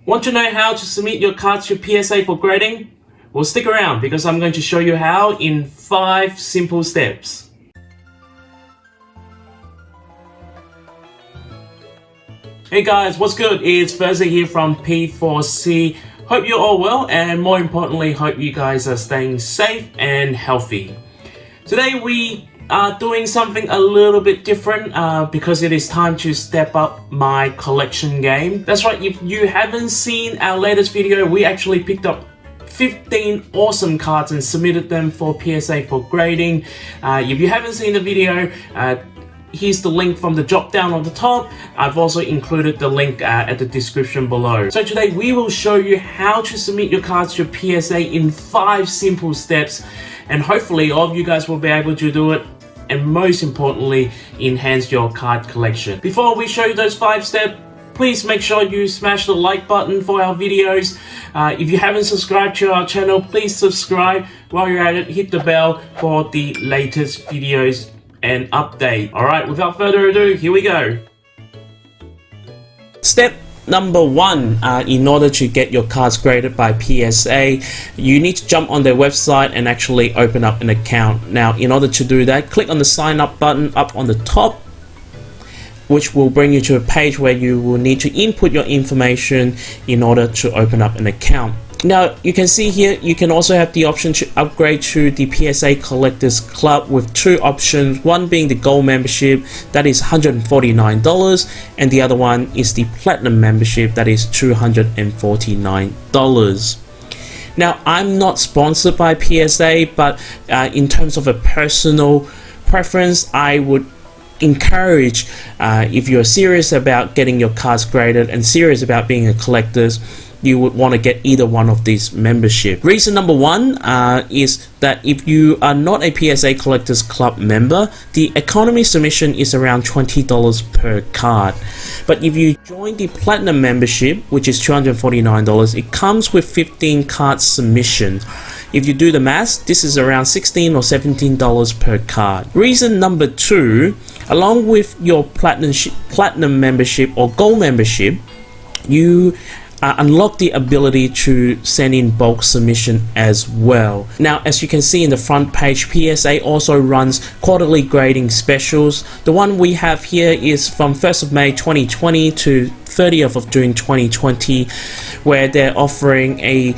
Want to know how to submit your cards to PSA for grading? Well, stick around because I'm going to show you how in 5 simple steps. Hey guys, what's good? It's Thursday here from P4C. Hope you're all well, and more importantly, hope you guys are staying safe and healthy. Today we are doing something a little bit different because it is time to step up my collection game. That's right, if you haven't seen our latest video, we actually picked up 15 awesome cards and submitted them for PSA for grading. If you haven't seen the video, here's the link from the drop down on the top. I've also included the link at the description below. So today we will show you how to submit your cards to PSA in 5 simple steps, and hopefully all of you guys will be able to do it, and most importantly, enhance your card collection. Before we show you those 5 steps, please make sure you smash the like button for our videos. If you haven't subscribed to our channel, please subscribe. While you're at it, hit the bell for the latest videos and update. Alright, without further ado, here we go. Step number 1, in order to get your cards graded by PSA, you need to jump on their website and actually open up an account. Now, in order to do that, click on the sign up button up on the top, which will bring you to a page where you will need to input your information in order to open up an account. Now, you can see here, you can also have the option to upgrade to the PSA Collectors Club with 2 options, one being the Gold membership, that is $149, and the other one is the Platinum membership, that is $249. Now, I'm not sponsored by PSA, but in terms of a personal preference, I would encourage, if you're serious about getting your cards graded and serious about being a collector, you would want to get either one of these membership. Reason number 1 is that if you are not a PSA Collectors Club member, the economy submission is around $20 per card. But if you join the Platinum membership, which is $249, it comes with 15 card submission. If you do the math, this is around $16 or $17 per card. Reason number 2, along with your Platinum membership or Gold membership, you unlock the ability to send in bulk submission as well. Now, as you can see in the front page, PSA also runs quarterly grading specials. The one we have here is from 1st of May 2020 to 30th of June 2020, where they're offering a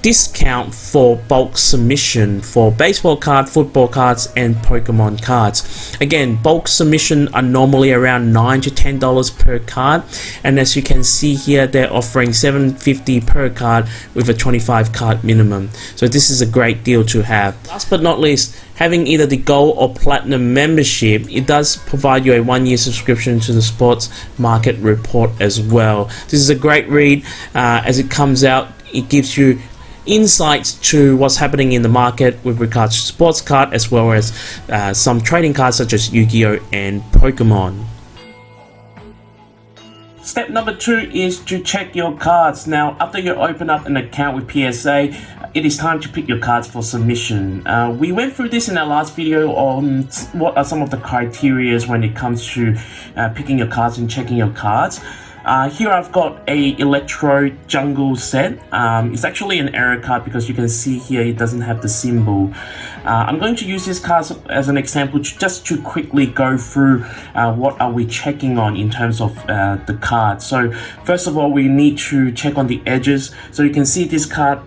discount for bulk submission for baseball card, football cards, and Pokemon cards. Again, bulk submission are normally around $9 to $10 per card, and as you can see here, they're offering $7.50 per card with a 25 card minimum. So this is a great deal to have. Last but not least, having either the Gold or Platinum membership, it does provide you a 1-year subscription to the Sports Market Report as well. This is a great read. As it comes out, it gives you insights to what's happening in the market with regards to sports card, as well as some trading cards such as Yu-Gi-Oh and Pokemon. Step number 2 is to check your cards. Now, after you open up an account with PSA, it is time to pick your cards for submission. We went through this in our last video on what are some of the criteria when it comes to picking your cards and checking your cards. Here I've got a Electro Jungle set. It's actually an error card because you can see here it doesn't have the symbol. I'm going to use this card as an example just to quickly go through what are we checking on in terms of the card. So first of all, we need to check on the edges. So you can see this card,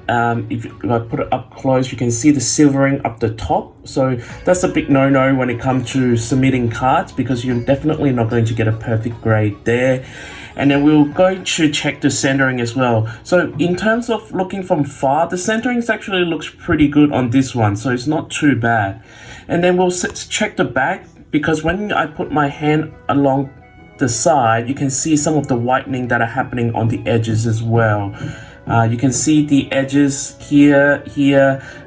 if I put it up close, you can see the silvering up the top. So that's a big no-no when it comes to submitting cards, because you're definitely not going to get a perfect grade there. And then we're going to check the centering as well. So in terms of looking from far, the centering actually looks pretty good on this one, so it's not too bad. And then we'll check the back, because when I put my hand along the side, you can see some of the whitening that are happening on the edges as well. You can see the edges here,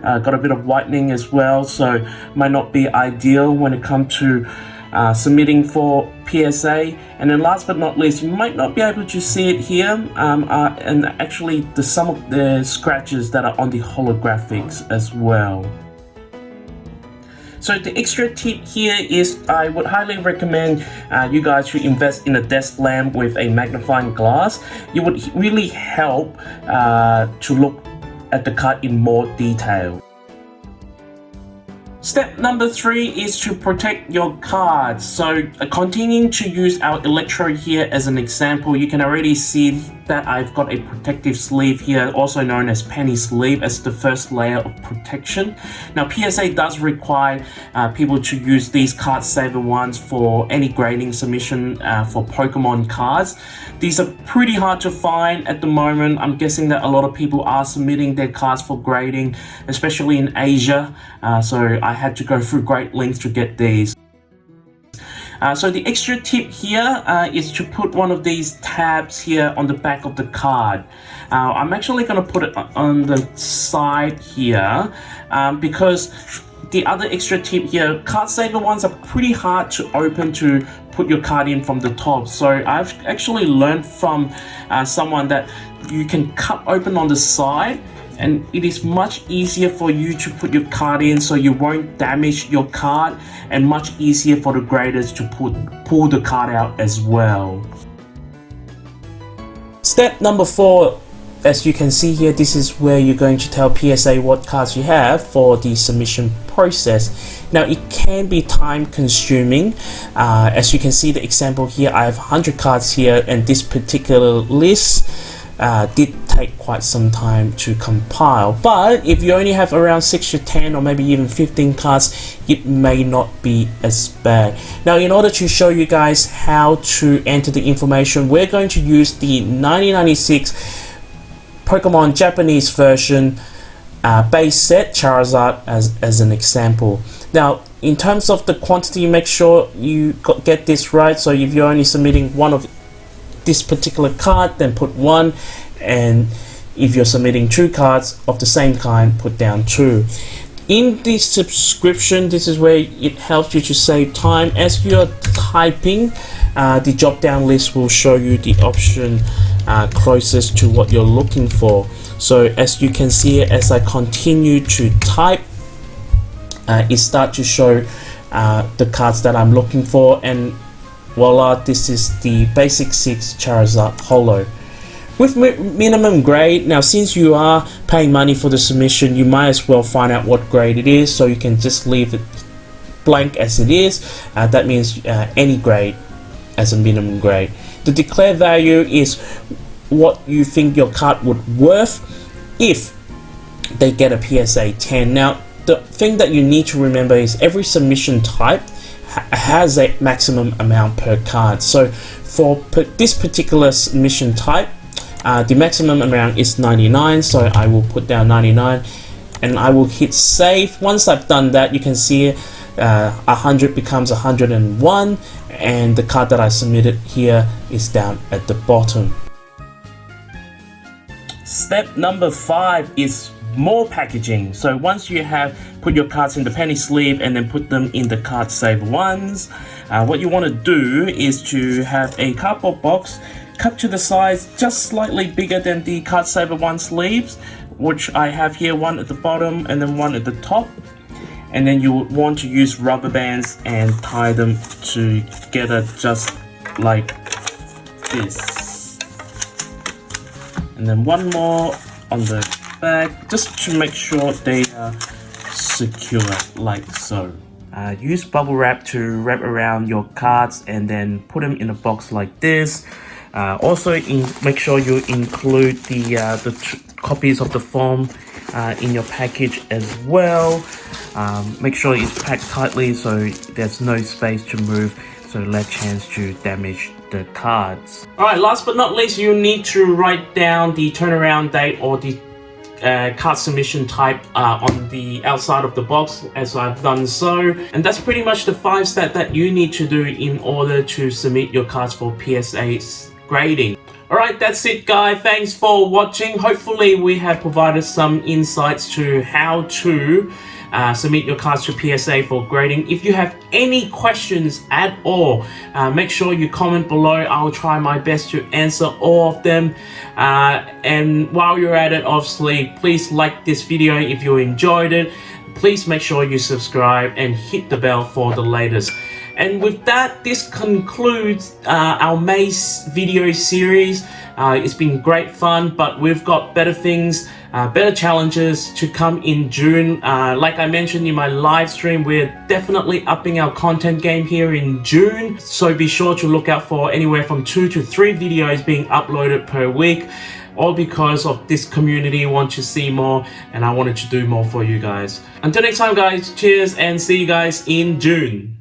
got a bit of whitening as well, so might not be ideal when it comes to submitting for PSA. And then last but not least, you might not be able to see it here, and actually some of the scratches that are on the holographics as well. So the extra tip here is I would highly recommend you guys to invest in a desk lamp with a magnifying glass. It would really help to look at the card in more detail. Step number 3 is to protect your cards. So continuing to use our electrode here as an example, you can already see that I've got a protective sleeve here, also known as penny sleeve, as the first layer of protection. Now PSA does require people to use these card saver ones for any grading submission for Pokemon cards. These are pretty hard to find at the moment. I'm guessing that a lot of people are submitting their cards for grading, especially in Asia, so I had to go through great lengths to get these. So the extra tip here is to put one of these tabs here on the back of the card. I'm actually going to put it on the side here because the other extra tip here, card saver ones are pretty hard to open to put your card in from the top. So I've actually learned from someone that you can cut open on the side, and it is much easier for you to put your card in so you won't damage your card, and much easier for the graders to pull the card out as well. Step number 4, as you can see here, this is where you're going to tell PSA what cards you have for the submission process. Now it can be time consuming. As you can see the example here, I have 100 cards here, and this particular list did take quite some time to compile. But if you only have around 6 to 10 or maybe even 15 cards, it may not be as bad. Now in order to show you guys how to enter the information, we're going to use the 1996 Pokemon Japanese version base set Charizard as an example. Now in terms of the quantity, make sure you get this right. So if you're only submitting one of this particular card, then put 1, and if you're submitting 2 cards of the same kind, put down 2. In the subscription, this is where it helps you to save time. As you're typing, the drop down list will show you the option closest to what you're looking for. So as you can see, as I continue to type, it starts to show the cards that I'm looking for, and voila, this is the basic 6 Charizard Holo. With minimum grade, now since you are paying money for the submission, you might as well find out what grade it is, so you can just leave it blank as it is. That means any grade as a minimum grade. The declared value is what you think your card would worth if they get a PSA 10. Now the thing that you need to remember is every submission type has a maximum amount per card. So for this particular submission type, the maximum amount is 99, so I will put down 99 and I will hit save. Once I've done that, you can see 100 becomes 101, and the card that I submitted here is down at the bottom. Step number 5 is more packaging. So once you have put your cards in the penny sleeve and then put them in the card saver ones, what you want to do is to have a cardboard box cut to the size just slightly bigger than the card saver one sleeves, which I have here, one at the bottom and then one at the top. And then you would want to use rubber bands and tie them together just like this. And then one more on the back, just to make sure they are secure like so. Use bubble wrap to wrap around your cards and then put them in a box like this. Also make sure you include the copies of the form in your package as well. Make sure it's packed tightly so there's no space to move, so less chance to damage the cards. Alright, last but not least, you need to write down the turnaround date or the card submission type on the outside of the box, as I've done so. And that's pretty much the 5 steps that you need to do in order to submit your cards for PSA's grading. Alright, that's it guys, thanks for watching. Hopefully we have provided some insights to how to submit your cards to PSA for grading. If you have any questions at all, make sure you comment below. I'll try my best to answer all of them. And while you're at it, obviously, please like this video if you enjoyed it. please make sure you subscribe and hit the bell for the latest. And with that, this concludes our May video series. It's been great fun, but we've got better things, better challenges to come in June. Like I mentioned in my live stream, we're definitely upping our content game here in June. So be sure to look out for anywhere from 2 to 3 videos being uploaded per week. All because of this community want to see more, and I wanted to do more for you guys. Until next time, guys, cheers and see you guys in June.